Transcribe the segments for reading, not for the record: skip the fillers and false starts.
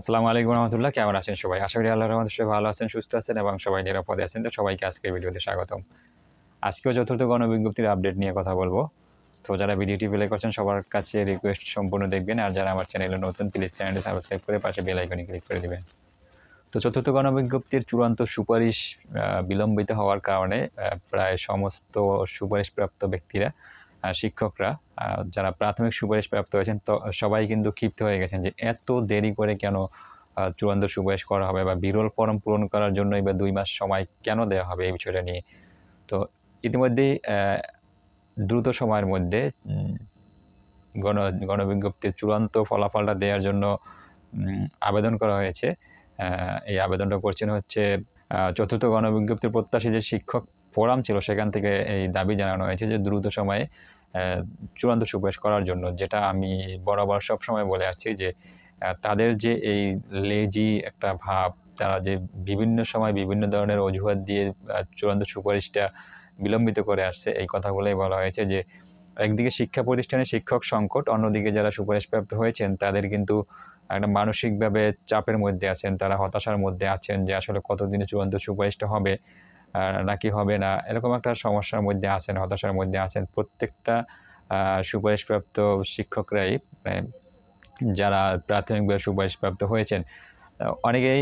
আসসালামু আলাইকুম রহমতুল্লাহ। কেমন আছেন সবাই? আশা করি আল্লাহর রহমতে সবাই ভালো আছেন, সুস্থ আছেন এবং সবাই নিরাপদে আছেন। তো সবাইকে আজকের ভিডিওতে স্বাগতম। আজকেও চতুর্থ গণবিজ্ঞপ্তির আপডেট নিয়ে কথা বলবো। তো যারা ভিডিওটি প্লে করছেন সবার কাছে রিকোয়েস্ট সম্পূর্ণ দেখবেন, আর যারা আমার চ্যানেলে নতুন প্লিজ চ্যানেলটি সাবস্ক্রাইব করে পাশে বেল আইকনে ক্লিক করে দিবেন। তো চতুর্থ গণবিজ্ঞপ্তির চূড়ান্ত সুপারিশ বিলম্বিত হওয়ার কারণে প্রায় সমস্ত সুপারিশপ্রাপ্ত ব্যক্তিরা, শিক্ষকরা, যারা প্রাথমিক সুপারিশপ্রাপ্ত হয়েছেন তো সবাই কিন্তু ক্ষিপ্ত হয়ে গেছেন যে এত দেরি করে কেন চূড়ান্ত সুপারিশ করা হবে বা বিরল ফরম পূরণ করার জন্যই বা ২ মাস সময় কেন দেওয়া হবে এই বিষয়টা নিয়ে। তো ইতিমধ্যেই দ্রুত সময়ের মধ্যে গণবিজ্ঞপ্তির চূড়ান্ত ফলাফলটা দেওয়ার জন্য আবেদন করা হয়েছে। এই আবেদনটা করছেন হচ্ছে চতুর্থ গণবিজ্ঞপ্তির প্রত্যাশী যে শিক্ষক ফোরাম ছিল সেখান থেকে এই দাবি জানানো হয়েছে যে দ্রুত সময়ে চূড়ান্ত সুপারিশ করার জন্য। যেটা আমি বরাবর সবসময় বলে আসছি যে তাদের যে এই লেজি একটা ভাব, তারা যে বিভিন্ন সময় বিভিন্ন ধরনের অজুহাত দিয়ে চূড়ান্ত সুপারিশটা বিলম্বিত করে আসছে, এই কথাগুলোই বলা হয়েছে যে একদিকে শিক্ষা প্রতিষ্ঠানে শিক্ষক সংকট, অন্যদিকে যারা সুপারিশপ্রাপ্ত হয়েছেন তাদের কিন্তু একটা মানসিকভাবে চাপের মধ্যে আছেন, তারা হতাশার মধ্যে আছেন যে আসলে কতদিনে চূড়ান্ত সুপারিশটা হবে নাকি হবে না, এরকম একটা সমস্যার মধ্যে আছেন, হতাশার মধ্যে আছেন প্রত্যেকটা সুপারিশপ্রাপ্ত শিক্ষকরাই, যারা প্রাথমিকভাবে সুপারিশপ্রাপ্ত হয়েছেন। অনেকেই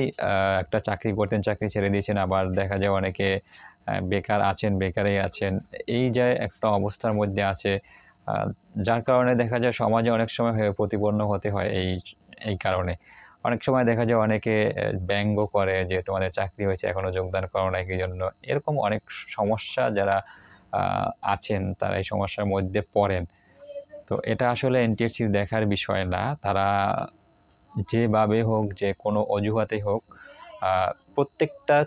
একটা চাকরি করতেন, চাকরি ছেড়ে দিয়েছেন, আবার দেখা যায় অনেকে বেকার আছেন, বেকারই আছেন। এই যে একটা অবস্থার মধ্যে আছে, যার কারণে দেখা যায় সমাজে অনেক সময় প্রতিপন্ন হতে হয় এই কারণে। অনেক সময় দেখা যায় অনেকে ব্যঙ্গ করে যে, "তোমাদের চাকরি হয়েছে, এখনো যোগদান করো নাই কি জন্য?" এরকম অনেক সমস্যা যারা আ আছেন, তারা এই সমস্যার মধ্যে পড়েন। তো এটা আসলে এনটিআরসির দেখার বিষয় না। তারা যেভাবে হোক, যে কোনো অজুহাতেই হোক, আ প্রত্যেকটা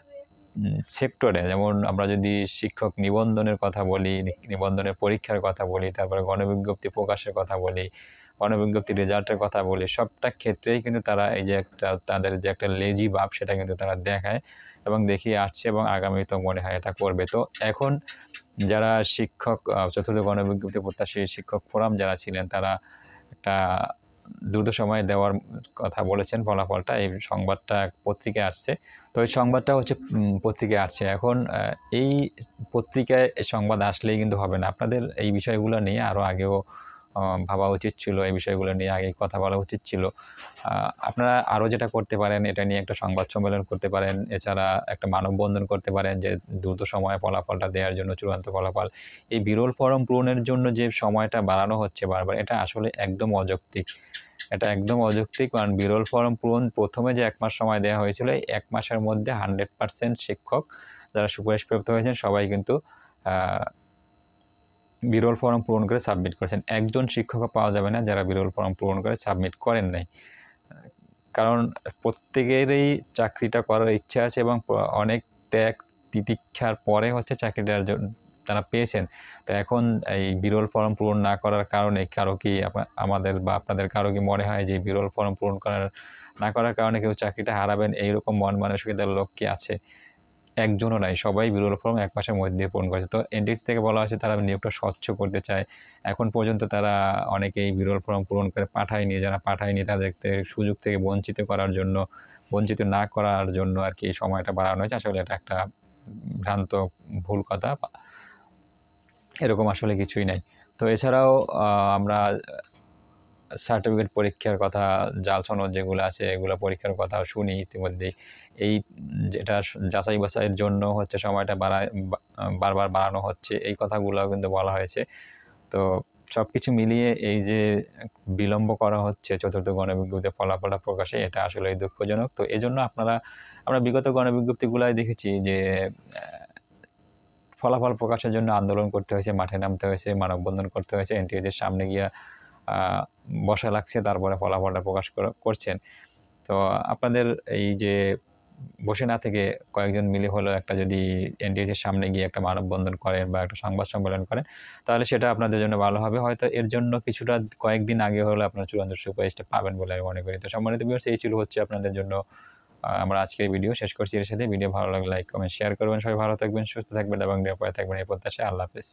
সেক্টরে, যেমন আমরা যদি শিক্ষক নিবন্ধনের কথা বলি, নিবন্ধনের পরীক্ষার কথা বলি, তারপরে গণবিজ্ঞপ্তি প্রকাশের কথা বলি, গণবিজ্ঞপ্তির রেজাল্টের কথা বলি, সবটা ক্ষেত্রেই কিন্তু তারা এই যে একটা তাদের যে একটা লেজি ভাব সেটা কিন্তু তারা দেখায় এবং দেখিয়ে আসছে এবং আগামীতেও মনে হয় এটা করবে। তো এখন যারা শিক্ষক, চতুর্থ গণবিজ্ঞপ্তি প্রত্যাশী শিক্ষক ফোরাম যারা ছিলেন, তারা একটা দ্রুত সময়ে দেওয়ার কথা বলেছেন ফলাফলটা। এই সংবাদটা পত্রিকায় আসছে। তো এই সংবাদটা হচ্ছে পত্রিকায় আসছে। এখন এই পত্রিকায় এই সংবাদ আসলেই কিন্তু হবে না। আপনাদের এই বিষয়গুলো নিয়ে আরও আগেও ভাবা উচিত ছিল। এই বিষয়গুলো নিয়ে আগেই কথা বলা উচিত ছিল। আপনারা আরও যেটা করতে পারেন, এটা নিয়ে একটা সংবাদ সম্মেলন করতে পারেন। এছাড়া একটা মানববন্ধন করতে পারেন যে দ্রুত সময়ে ফলাফলটা দেওয়ার জন্য, চূড়ান্ত ফলাফল। এই বিরল ফরম পূরণের জন্য যে সময়টা বাড়ানো হচ্ছে বারবার, এটা আসলে একদম অযৌক্তিক। এটা একদম অযৌক্তিক, কারণ বিরল ফরম পূরণ ১ম এ যে ১ মাস সময় দেওয়া হয়েছিল, এই ১ মাসের মধ্যে 100% শিক্ষক যারা সুপারিশপ্রাপ্ত হয়েছেন সবাই কিন্তু আ বিরল ফরম পূরণ করে সাবমিট করেছেন। একজন শিক্ষকও পাওয়া যাবে না যারা বিরল ফরম পূরণ করে সাবমিট করেন নাই। কারণ প্রত্যেকেরই চাকরিটা করার ইচ্ছা আছে এবং অনেক ত্যাগ তিতিক্ষার পরে হচ্ছে চাকরিটার তারা পেয়েছেন। তো এখন এই বিরল ফরম পূরণ না করার কারণে কারো কি আমাদের বা আপনাদের কারো কি মনে হয় যে বিরল ফরম পূরণ না করার কারণে কেউ চাকরিটা হারাবেন, এইরকম মন মানসিকতার লোক কি আছে? একজনও নাই। সবাই বিরল ফরম ১ মাসের মধ্যে পূরণ করেছে। তো এনটিএসসি থেকে বলা হয়েছে তারা নিয়োগটা স্বচ্ছ করতে চায়। এখন পর্যন্ত তারা অনেকেই বিরল ফরম পূরণ করে পাঠায়নি। যারা পাঠায়নি তাদেরকে সুযোগ থেকে বঞ্চিত করার জন্য, বঞ্চিত না করার জন্য আরকি এই সময়টা বাড়ানো হয়েছে। আসলে এটা একটা ভ্রান্ত ভুল কথা। এরকম আসলে কিছুই নাই। তো এছাড়াও আমরা সার্টিফিকেট পরীক্ষার কথা, জাল সনদ যেগুলো আছে এগুলো পরীক্ষার কথাও শুনি ইতিমধ্যেই। এই যেটা যাচাই বাছাইয়ের জন্য হচ্ছে সময়টা বারবার বাড়ানো হচ্ছে, এই কথাগুলোও কিন্তু বলা হয়েছে। তো সবকিছু মিলিয়ে এই যে বিলম্ব করা হচ্ছে চতুর্থ গণবিজ্ঞপ্তির ফলাফলটা প্রকাশে, এটা আসলেই দুঃখজনক। তো এজন্য আমরা বিগত গণবিজ্ঞপ্তিগুলাই দেখেছি যে ফলাফল প্রকাশের জন্য আন্দোলন করতে হয়েছে, মাঠে নামতে হয়েছে, মানববন্ধন করতে হয়েছে, এনটিএর সামনে গিয়ে আ বসা লাগছে, তারপরে ফলাফলটা প্রকাশ করছেন। তো আপনাদের এই যে বসে না থেকে কয়েকজন মিলে হলেও একটা যদি এনটিএর সামনে গিয়ে একটা মানববন্ধন করেন বা একটা সংবাদ সম্মেলন করেন, তাহলে সেটা আপনাদের জন্য ভালো হবে। হয়তো এর জন্য কিছুটা কয়েকদিন আগে হলেও আপনারা চূড়ান্ত সুপারিশটা পাবেন বলে আমি মনে করি। তো সম্মানিত ভিউয়ার্স, এই ছিল হচ্ছে আপনাদের জন্য আমার আজকের ভিডিও। শেষ করছি এর সাথে। ভিডিও ভালো লাগলে লাইক, কমেন্ট, শেয়ার করবেন। সবাই ভালো থাকবেন, সুস্থ থাকবেন এবং নিরাপদে থাকবেন এই প্রত্যাশায়। আল্লাহ হাফেজ।